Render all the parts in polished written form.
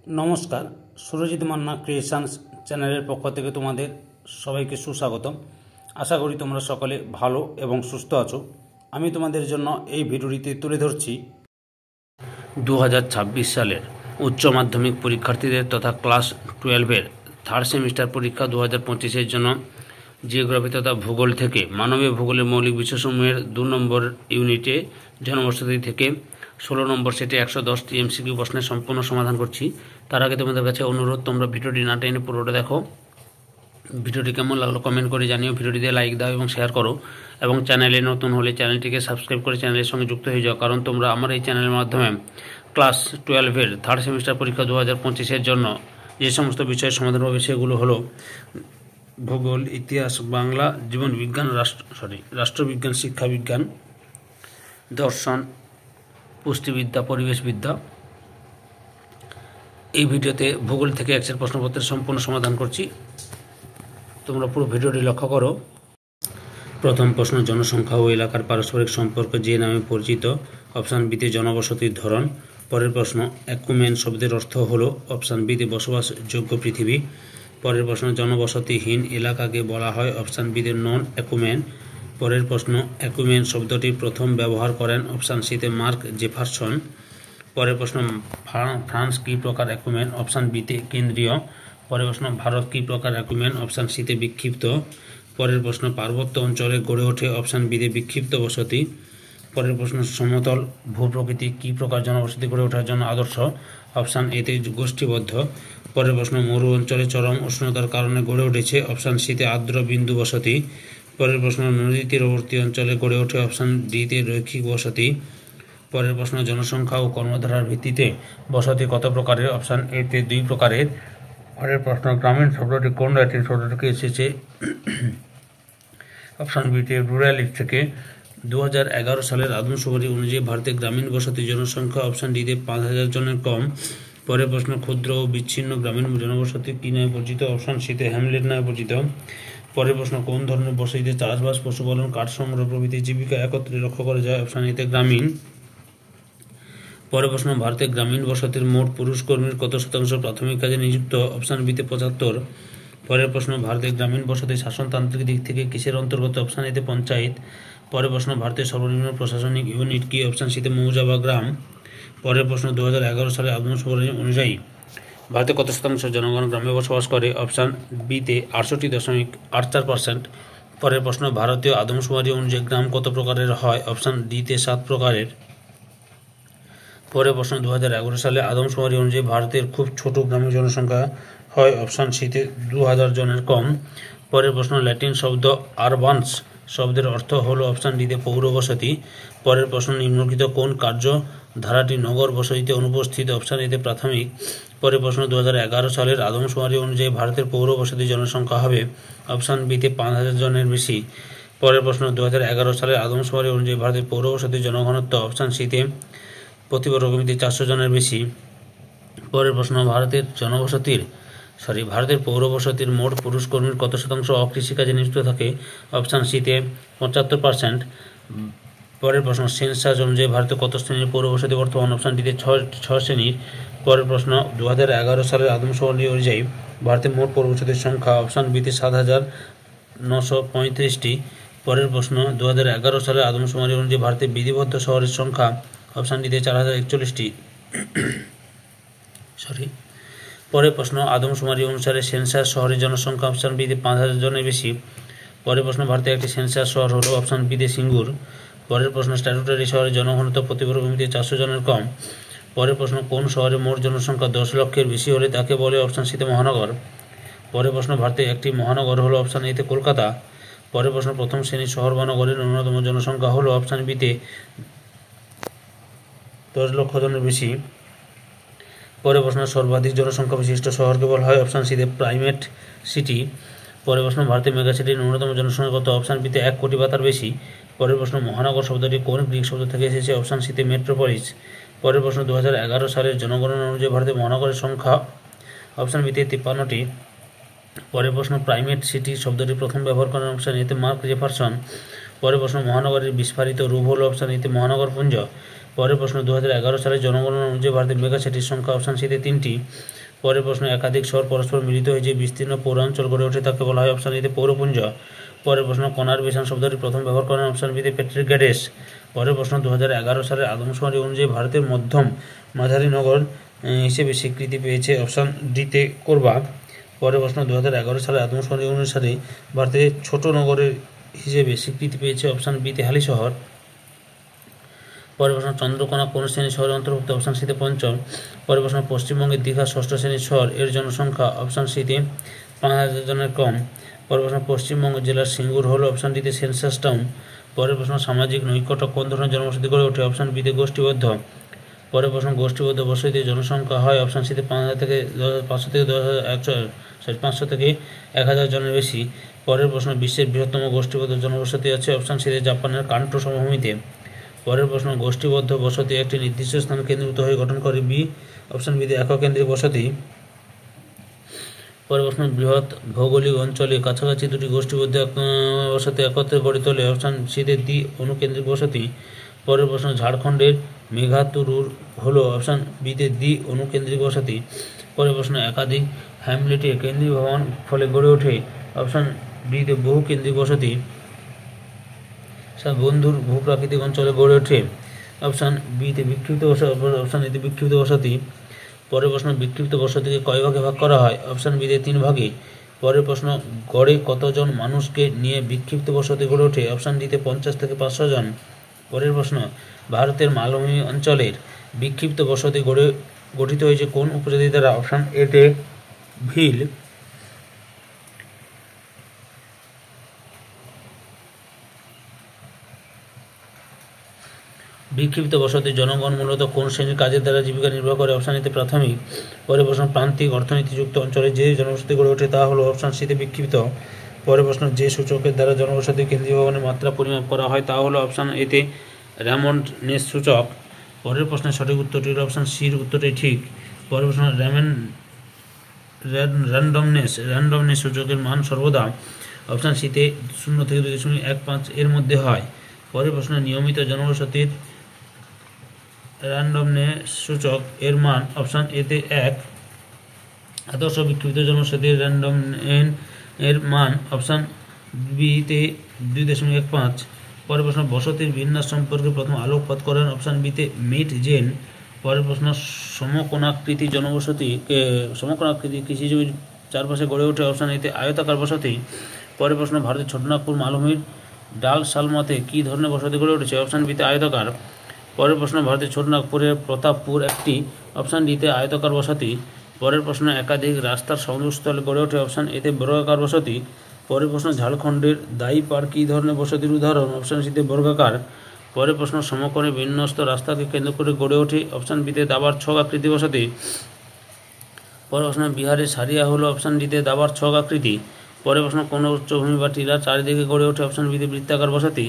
নমস্কার, সুরজিৎ মান্না ক্রিয়েশনস চ্যানেলের পক্ষ থেকে তোমাদের সবাইকে সুস্বাগতম। আশা করি তোমরা সকলে ভালো এবং সুস্থ আছো। আমি তোমাদের জন্য এই ভিডিওটিতে তুলে ধরছি 2026 সালের উচ্চ মাধ্যমিক পরীক্ষার্থীদের তথা ক্লাস 12-এর থার্ড সেমিস্টার পরীক্ষা 2025-এর জন্য জিওগ্রাফি তথা ভূগোল থেকে মানবীয় ভূগোলের মৌলিক বিষয়সমূহের 2 নম্বর ইউনিটে জনবসতি থেকে 16 নম্বর সেটে 110টি এমসিকিউ প্রশ্নের সম্পূর্ণ সমাধান করছি। তার আগে তোমাদের কাছে অনুরোধ, তোমরা ভিডিওটি না টেনে পুরোটা দেখো। ভিডিওটি কেমন লাগলো কমেন্ট করে জানিও, ভিডিওটিতে লাইক দাও এবং শেয়ার করো, এবং চ্যানেলে নতুন হলে চ্যানেলটিকে সাবস্ক্রাইব করে চ্যানেলের সঙ্গে যুক্ত হয়ে যাও, কারণ তোমরা আমার এই চ্যানেলের মাধ্যমে ক্লাস 12-এর থার্ড সেমিস্টার পরীক্ষা 2025-এর জন্য যে সমস্ত বিষয়ের সমাধান হবে সেগুলো হলো ভূগোল, ইতিহাস, বাংলা, জীবন বিজ্ঞান, রাষ্ট্রবিজ্ঞান, শিক্ষাবিজ্ঞান, দর্শন, পুষ্টিবিদ্যা, পরিবেশবিদ্যা। এই ভিডিওতে ভূগোল থেকে এক্সের প্রশ্নপত্রের সম্পূর্ণ সমাধান করছি, তোমরা পুরো ভিডিওটি লক্ষ্য করো। প্রথম প্রশ্ন, জনসংখ্যা ও এলাকার পারস্পরিক সম্পর্ক যে নামে পরিচিত? অপশান বিতে জনবসতির ধরন। পরের প্রশ্ন, অ্যাকুমেন শব্দের অর্থ হলো? অপশান বিতে বসবাসযোগ্য পৃথিবী। পরের প্রশ্ন, জনবসতিহীন এলাকাকে বলা হয়? অপশান বিতে নন অ্যাকুমেন। পরের প্রশ্ন, অ্যাকুমেন শব্দটি প্রথম ব্যবহার করেন? অপশান সিতে মার্ক জেফারসন। পরের প্রশ্ন, ফ্রান্স কী প্রকার অ্যাকুমেন? অপশান বিতে কেন্দ্রীয়। পরের প্রশ্ন, ভারত কী প্রকার অ্যাকুমেন? অপশান সিতে বিক্ষিপ্ত। পরের প্রশ্ন, পার্বত্য অঞ্চলে গড়ে ওঠে? অপশান বিতে বিক্ষিপ্ত বসতি। পরের প্রশ্ন, সমতল ভূপ্রকৃতি কী প্রকার জনবসতি গড়ে ওঠার জন্য আদর্শ? অপশান এতে গোষ্ঠীবদ্ধ। পরের প্রশ্ন, মরু অঞ্চলে চরম উষ্ণতার কারণে গড়ে উঠেছে? অপশান সিতে আর্দ্র বিন্দু বসতি। পরের প্রশ্ন, নদী তীরবর্তী অঞ্চলে গড়ে ওঠে? অপশান ডিতে রৈখিক বসতি। পরের প্রশ্ন, জনসংখ্যা ও কর্মধারার ভিত্তিতে বসতি কত প্রকারের? অপশান এতে 2 প্রকারের। পরের প্রশ্ন, গ্রামীণ শব্দটি কোন ল্যাটিন শব্দ থেকে এসেছে? অপশান বিতে রুরালিক থেকে। 2011 সালের আদমশুমারি অনুযায়ী ভারতে গ্রামীণ বসতি জনসংখ্যা অপশান ডিতে 5,000 জনের কম। পরের প্রশ্ন, ক্ষুদ্র ও বিচ্ছিন্ন গ্রামীণ জনবসতি কী নামে পরিচিত? অপশান সিতে হ্যামলেট নামে পরিচিত। পরের প্রশ্ন, কোন ধরনের বসতিতে চাষবাস, পশুপালন, কাঠ সংগ্রহ প্রভৃতি জীবিকা একত্রে লক্ষ্য করা যায়? অপশান এতে গ্রামীণ। পরের প্রশ্ন, ভারতে গ্রামীণ বসতির মোট পুরুষ কর্মীর কত শতাংশ প্রাথমিক কাজে নিযুক্ত? অপশান বিতে 75। পরের প্রশ্ন, ভারতের গ্রামীণ বসতি শাসনতান্ত্রিক দিক থেকে কিসের অন্তর্গত? অপশান এতে পঞ্চায়েত। পরের প্রশ্ন, ভারতের সর্বনিম্ন প্রশাসনিক ইউনিট কি? অপশান সিতে মৌজা বা গ্রাম। পরের প্রশ্ন, 2011 সালে আদমশুমারি অনুযায়ী ভারতে কত শতাংশ জনগণ গ্রামে বসবাস করে? অপশান বিতে 68.84%। পরের প্রশ্ন, ভারতীয় আদমশুমারি অনুযায়ী গ্রাম কত প্রকারের হয়? অপশান ডিতে 7 প্রকারের। পরের প্রশ্ন, 2011 সালে আদমশুমারি অনুযায়ী ভারতের খুব ছোট গ্রামের জনসংখ্যা হয়? অপশান সিতে 2000 জনের কম। পরের প্রশ্ন, ল্যাটিন শব্দ আরবানস শব্দের অর্থ হলো? অপশান ডিতে পৌর বসতি। পরের প্রশ্ন, নিম্নলিখিত কোন কার্য ধারাটি নগর বসতিতে অনুপস্থিত? অপশান এতে প্রাথমিক। পরের প্রশ্ন, 2011 সালের আদমশুমারি অনুযায়ী ভারতের পৌর বসতি জনসংখ্যা হবে? অপশান বিতে 5,000 জনের বেশি। পরের প্রশ্ন, 2011 সালের আদমশুমারি অনুযায়ী ভারতের পৌর বসতির জনঘনত্ব? অপশান সিতে প্রতি বর্গমিটারে 400 জনের বেশি। পরের প্রশ্ন, ভারতের পৌর বসতির মোট পুরুষ কর্মীর কত শতাংশ অকৃষিকাজে নিযুক্ত থাকে? অপশান সিতে 75%। পরের প্রশ্ন, সেন্সাস অনুযায়ী ভারতে কত শ্রেণীর পৌর বসতি বর্তমান? অপশান ডিতে 6 শ্রেণীর। পরের প্রশ্ন, 2011 সালের আদমশুমারি অনুযায়ী ভারতের মোট পৌর বসতির সংখ্যা? অপশান বিতে 7,935টি। পরের প্রশ্ন, 2011 সালের আদমশুমারি অনুযায়ী ভারতের বিধিবদ্ধ শহরের সংখ্যা? অপশান ডিতে 4,041টি। পরের প্রশ্ন, আদমশুমারি অনুসারে সেন্সাস শহরের জনসংখ্যা? অপশান বিতে 5,000 জনের বেশি। পরের প্রশ্ন, ভারতের একটি সেন্সাস শহর হলো? অপশান বিতে সিঙ্গুর। পরের প্রশ্ন, স্ট্যাটুটারি শহরের জনঘনত্ব প্রতি বর্গমিটারে 400 জনের কম। পরের প্রশ্ন, কোন শহরে মোট জনসংখ্যা 10 লক্ষের বেশি হলে তাকে বলে? অপশান সিতে মহানগর। পরের প্রশ্ন, ভারতের একটি মহানগর হলো? অপশান এতে কলকাতা। পরের প্রশ্ন, প্রথম শ্রেণীর শহর বা নগরের ন্যূনতম জনসংখ্যা হলো? অপশান বিতে 10 লক্ষ জনের বেশি। পরের প্রশ্ন, সর্বাধিক জনসংখ্যা বিশিষ্ট শহরকে বলা হয়? অপশান সিতে প্রাইমেট সিটি। পরের প্রশ্ন, ভারতের মেগাসিটির ন্যূনতম জনসংখ্যা কত? অপশান বিতে 1 কোটি বা তার বেশি। পরের প্রশ্ন, মহানগর শব্দটি কোন গ্রিক শব্দ থেকে এসেছে? অপশান সিতে মেট্রোপলিস। পরের প্রশ্ন, 2011 সালের জনগণনা অনুযায়ী ভারতের মহানগরের সংখ্যা? অপশান বিতে 53টি। পরের প্রশ্ন, প্রাইমেট সিটি শব্দটি প্রথম ব্যবহার করেন? অপশান এতে মার্ক জেফারসন। পরের প্রশ্ন মহানগরের বিস্ফারিত রূপ হল অপশান এতে মহানগরপুঞ্জ। পরের প্রশ্ন 2011 সালে জনগণনা অনুযায়ী ভারতের মেগা সিটির সংখ্যা অপশান সিতে 3টি। পরের প্রশ্ন একাধিক শহর পরস্পর মিলিত হয়ে যে বিস্তীর্ণ পৌরাঞ্চল গড়ে ওঠে তাকে বলা হয় অপশান এতে পৌরপুঞ্জ। পরের প্রশ্ন কনার বেসান শব্দটি প্রথম ব্যবহার করেন অপশান বিতে প্যাট্রিক গ্যাডেস। পরের প্রশ্ন 2011 সালের আদমশুমারি অনুযায়ী ভারতের মধ্যম মাঝারি নগর হিসেবে স্বীকৃতি পেয়েছে অপশান ডিতে কোরবা। পরের প্রশ্ন 2011 সালের আদমশুমারি অনুসারে ভারতের ছোট নগরের হিসেবে স্বীকৃতি পেয়েছে অপশান বিতে হালিশহর। পরের প্রশ্ন চন্দ্রকোনা কোন শ্রেণীর শহরের অন্তর্ভুক্ত অপশান সিতে পঞ্চম। পরের প্রশ্ন পশ্চিমবঙ্গের দীঘা ষষ্ঠ শ্রেণীর শহর, এর জনসংখ্যা অপশান সিতে 5000 জনের কম। পরের প্রশ্ন পশ্চিমবঙ্গ জেলার সিঙ্গুর হল অপশান ডিতে সেন্সাস টাউন। পরের প্রশ্ন সামাজিক নৈকট্য কোন ধরনের জনবসতি গড়ে ওঠে অপশান বিতে গোষ্ঠীবদ্ধ। পরের প্রশ্ন গোষ্ঠীবদ্ধ বসতিতে জনসংখ্যা হয় অপশান সিতে 5000 থেকে 500 থেকে 1000 জনের বেশি। পরের প্রশ্ন বিশ্বের বৃহত্তম গোষ্ঠীবদ্ধ জনবসতি আছে অপশান সিতে জাপানের কান্টো সমভূমিতে। পরের প্রশ্ন গোষ্ঠীবদ্ধ বসতি একটি নির্দিষ্ট স্থান কেন্দ্রীভূত হয়ে গঠন করে বি অপশান বিতে একক কেন্দ্রিক বসতি। পরের প্রশ্ন বৃহৎ ভৌগোলিক অঞ্চলে কাছাকাছি দুটি গোষ্ঠীবদ্ধ বসতি একত্রে গড়ে তোলে অপশান সিতে দ্বি অনুকেন্দ্রিক বসতি। পরের প্রশ্ন ঝাড়খণ্ডের মেঘাতুরুর হল অপশান বিতে দ্বি অনুকেন্দ্রিক বসতি। পরের প্রশ্ন একাধিক হ্যামলেটে কেন্দ্রীভবন ফলে গড়ে ওঠে অপশান বিতে বহু কেন্দ্রিক বসতি। বন্ধুর ভূপ্রাকৃতিক অঞ্চলে গড়ে ওঠে অপশান বিতে বিক্ষিপ্ত বসতি, অপশান এতে বিক্ষিপ্ত বসতি। পরের প্রশ্ন বিক্ষিপ্ত বসতিকে কয় ভাগে ভাগ করা হয় অপশান বিতে 3 ভাগে। পরের প্রশ্ন গড়ে কতজন মানুষকে নিয়ে বিক্ষিপ্ত বসতি গড়ে ওঠে অপশান ডিতে 50 থেকে 500 জন। পরের প্রশ্ন ভারতের মালভূমি অঞ্চলের বিক্ষিপ্ত বসতি গঠিত হয়েছে কোন উপজাতি দ্বারা অপশান এতে ভিল। বিক্ষিপ্ত বসতির জনগণ মূলত কোন শ্রেণীর কাজের দ্বারা জীবিকা নির্বাহ করে অপশান এতে প্রাথমিক। পরের প্রশ্ন প্রান্তিক অর্থনীতিযুক্ত অঞ্চলে যে জনবসতি গড়ে ওঠে তা হলো অপশান সিতে বিক্ষিপ্ত। পরের প্রশ্ন যে সূচকের দ্বারা জনবসতি কেন্দ্রীভবনের মাত্রা পরিমাপ করা হয় তা হলো অপশান এতে র্যামন্ড-নেস সূচক। পরের প্রশ্নের সঠিক উত্তরটি হল অপশান সির উত্তরটাই ঠিক। পরের প্রশ্ন র্যান্ডমনেস সূচকের মান সর্বদা অপশান সিতে 0 থেকে 2.15 এর মধ্যে হয়। পরের প্রশ্ন নিয়মিত জনবসতির র্যান্ডমনেস সূচক এর মান অপশান এতে 1। আদর্শ বিক্ষিপ্ত জনবসতির র্যান্ডম এর মান অপশান বিতে 2.15। পরের প্রশ্ন বসতির বিন্যাস সম্পর্কে প্রথম আলোকপাত করেন অপশান বিতে মেট জেন। পরের প্রশ্ন সমকোণাকৃতি কৃষি জমির চারপাশে গড়ে ওঠে অপশান এতে আয়তাকার বসতি। পরের প্রশ্ন ভারতের ছোটনাগপুর মালভূমির ডাল সালমাতে কী ধরনের বসতি গড়ে উঠেছে অপশান বিতে আয়তাকার। পরের প্রশ্ন ভারতের ছোটনাগপুরের প্রতাপপুর একটি অপশান ডিতে আয়তাকার বসতি। পরের প্রশ্ন একাধিক রাস্তার সংযোগস্থলে গড়ে ওঠে অপশান এতে বর্গাকার বসতি। পরের প্রশ্ন ঝাড়খণ্ডের দাইপাড় কী ধরনের বসতির উদাহরণ অপশান সিতে বর্গাকার। পরের প্রশ্ন সমকোণে বিন্যস্ত রাস্তাকে কেন্দ্র করে গড়ে ওঠে অপশান বিতে দাবার ছক আকৃতি বসতি। পরের প্রশ্ন বিহারের সারিয়া হলো অপশান ডিতে দাবার ছক আকৃতি। পরের প্রশ্ন কোনো উচ্চভূমি বা টিলার চারিদিকে গড়ে ওঠে অপশান বিতে বৃত্তাকার বসতি।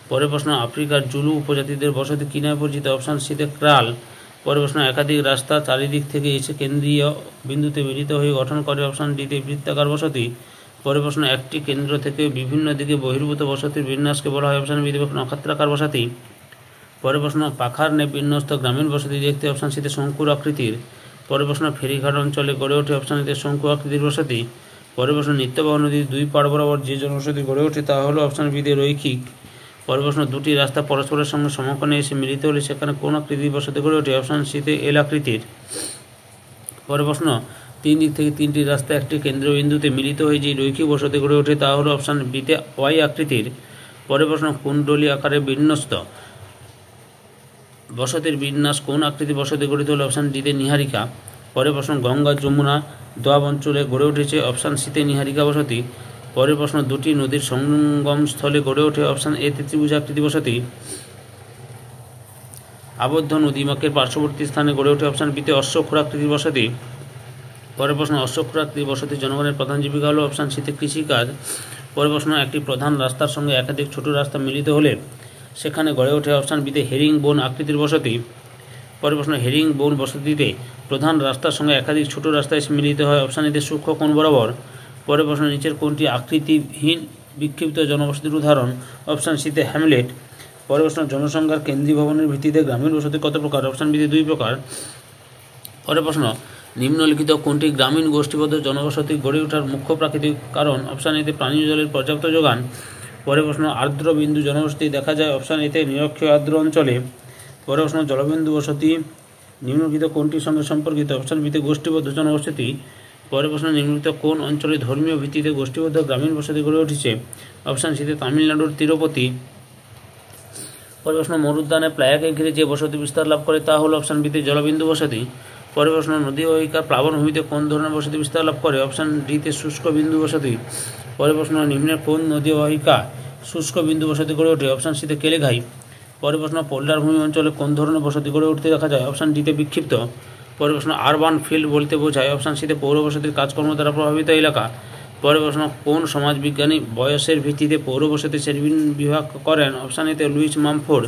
পরের প্রশ্ন আফ্রিকার জুলু উপজাতিদের বসতি কী নামে পরিচিত অপশান সিতে ক্রাল। পরের প্রশ্ন একাধিক রাস্তা চারিদিক থেকে এসে কেন্দ্রীয় বিন্দুতে মিলিত হয়ে গঠন করে অপশান ডিতে বৃত্তাকার বসতি। পরের প্রশ্ন একটি কেন্দ্র থেকে বিভিন্ন দিকে বহির্ভূত বসতির বিন্যাসকে বলা হয় অপশান বিতে নক্ষত্রাকার বসতি। পরের প্রশ্ন পাখার ন্যায় বিন্যস্ত গ্রামীণ বসতি দেখতে অপশান সিতে শঙ্কুর আকৃতির। পরের প্রশ্ন ফেরিঘাট অঞ্চলে গড়ে ওঠে অপশান এতে শঙ্কু আকৃতির বসতি। পরের প্রশ্ন নিত্যবাহ নদীর দুই পাড় বরাবর যে জনবসতি গড়ে ওঠে তা হলো অপশান বিতে রৈখিক। পরের প্রশ্ন দুটি রাস্তা পরস্পরের সঙ্গে সমকোণে এসে মিলিত হলে সেখানে কোন আকৃতির বসতি গড়ে ওঠে অপশান সিতে এল আকৃতির। পরের প্রশ্ন 3 দিক থেকে 3টি রাস্তা একটি কেন্দ্রবিন্দুতে মিলিত হয়ে যে রৈখিক বসতি গড়ে ওঠে তা হলো অপশান বিতে ওয়াই আকৃতির। পরের প্রশ্ন কুণ্ডলী আকারে বিন্যস্ত বসতির বিন্যাস কোন আকৃতির বসতি গড়ে তোলে অপশান ডিতে নীহারিকা। পরের প্রশ্ন গঙ্গা যমুনা দোয়াব অঞ্চলে গড়ে উঠেছে অপশান সিতে নীহারিকা বসতি। পরের প্রশ্ন দুটি নদীর সঙ্গমস্থলে গড়ে ওঠে অপশান এ ত্রিভুজ আকৃতি বসতি। আবদ্ধ নদীমাকের পার্শ্ববর্তী স্থানে গড়ে ওঠে অপশান বিতে অশ্বক্ষুরাকৃতির বসতি। পরের প্রশ্ন অশ্বক্ষুরাকৃতির বসতি জনগণের প্রধান জীবিকা হলো অপশান সিতে কৃষিকাজ। পরের প্রশ্ন একটি প্রধান রাস্তার সঙ্গে একাধিক ছোট রাস্তা মিলিত হলে সেখানে গড়ে ওঠে অপশান বিতে হেরিং বোন আকৃতির বসতি। পরের প্রশ্ন হেরিং বোন বসতিতে প্রধান রাস্তার সঙ্গে একাধিক ছোট রাস্তা এসে মিলিত হয় অপশান এতে সূক্ষ্ম কোণ বরাবর। পরের প্রশ্ন নিচের কোনটি আকৃতিহীন বিক্ষিপ্ত জনবসতির উদাহরণ? অপশান সিতে হ্যামলেট। পরের প্রশ্ন, জনসংখ্যার কেন্দ্রীয় ভবনের ভিত্তিতে গ্রামীণ বসতি কত প্রকার? অপশান বিতে 2 প্রকার। পরের প্রশ্ন, নিম্নলিখিত কোনটি গ্রামীণ গোষ্ঠীবদ্ধ জনবসতি গড়ে ওঠার মুখ্য প্রাকৃতিক কারণ? অপশান এতে পানীয় জলের পর্যাপ্ত যোগান। পরের প্রশ্ন, আর্দ্র বিন্দু জনবসতি দেখা যায়? অপশান এতে নিরক্ষীয় আর্দ্র অঞ্চলে। পরের প্রশ্ন, জলবিন্দু বসতি নিম্নলিখিত কোনটির সঙ্গে সম্পর্কিত? অপশান বিতে গোষ্ঠীবদ্ধ জনবসতি। পরের প্রশ্ন, নিম্নলিখিত কোন অঞ্চলে ধর্মীয় ভিত্তিতে গোষ্ঠীবদ্ধ গ্রামীণ বসতি গড়ে উঠেছে? অপশান সিতে তামিলনাড়ুর তিরুপতি। পরের প্রশ্ন, মরুদ্যানে প্লায়াকে ঘিরে যে বসতি বিস্তার লাভ করে তা হল? অপশান বিতে জলবিন্দু বসতি। পরের প্রশ্ন, নদী অববাহিকার প্লাবনভূমিতে কোন ধরনের বসতি বিস্তার লাভ করে? অপশান ডিতে শুষ্ক বিন্দু বসতি। পরের প্রশ্ন, নিম্নের কোন নদী অববাহিকা শুষ্ক বিন্দু বসতি গড়ে ওঠে? অপশান সিতে কেলেঘাই। পরের প্রশ্ন, পোল্ডার ভূমি অঞ্চলে কোন ধরনের বসতি গড়ে উঠতে দেখা যায়? অপশান ডিতে বিক্ষিপ্ত। পরের প্রশ্ন, আরবান ফিল্ড বলতে বোঝায়? অপশান সিতে পৌর বসতির কাজকর্ম দ্বারা প্রভাবিত এলাকা। পরের প্রশ্ন, কোন সমাজবিজ্ঞানী বয়সের ভিত্তিতে পৌর বসতি বিভাগ করেন? অপশান এতে লুইস মামফোর্ড।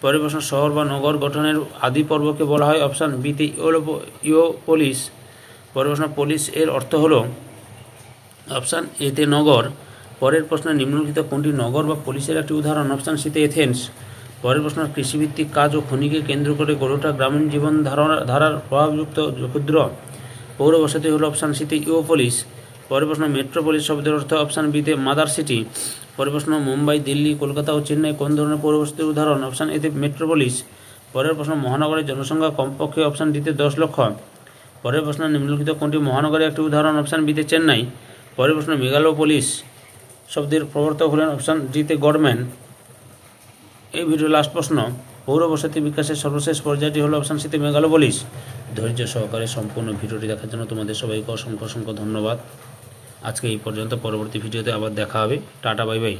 পরের প্রশ্ন, শহর বা নগর গঠনের আদি পর্বকে বলা হয়? অপশান বিতে ইওপোলিস। পরের প্রশ্ন, পোলিস এর অর্থ হল? অপশান এতে নগর। পরের প্রশ্ন, নিম্নলিখিত কোনটি নগর বা পোলিসের একটি উদাহরণ? অপশান সিতে এথেন্স। পরের প্রশ্ন, কৃষিভিত্তিক কাজ ও খনিকে কেন্দ্র করে গড়ে ওঠা গ্রামীণ জীবন ধারার প্রভাবযুক্ত ক্ষুদ্র পৌর বসতি হল? অপশান সিতে ইওপোলিস। পরের প্রশ্ন, মেট্রোপলিস শব্দের অর্থ? অপশান বিতে মাদার সিটি। পরের প্রশ্ন, মুম্বাই, দিল্লি, কলকাতা ও চেন্নাই কোন ধরনের পৌর বসতির উদাহরণ? অপশান এতে মেট্রোপলিস। পরের প্রশ্ন, মহানগরের জনসংখ্যা কমপক্ষে? অপশান ডিতে 10 লক্ষ। পরের প্রশ্ন, নিম্নলিখিত কোনটি মহানগরের একটি উদাহরণ? অপশান বিতে চেন্নাই। পরের প্রশ্ন, মেগালোপলিস শব্দের প্রবর্তক হলেন? অপশান ডিতে গডম্যান। এই ভিডিও লাস্ট প্রশ্ন, পৌর বসতি বিকাশের সর্বশেষ পর্যায়টি হল? অপশান সিতে মেগালোপলিস। ধৈর্য সহকারে সম্পূর্ণ ভিডিওটি দেখার জন্য তোমাদের সবাইকে অসংখ্য ধন্যবাদ। আজকে এই পর্যন্ত, পরবর্তী ভিডিওতে আবার দেখা হবে। Tata, bye bye.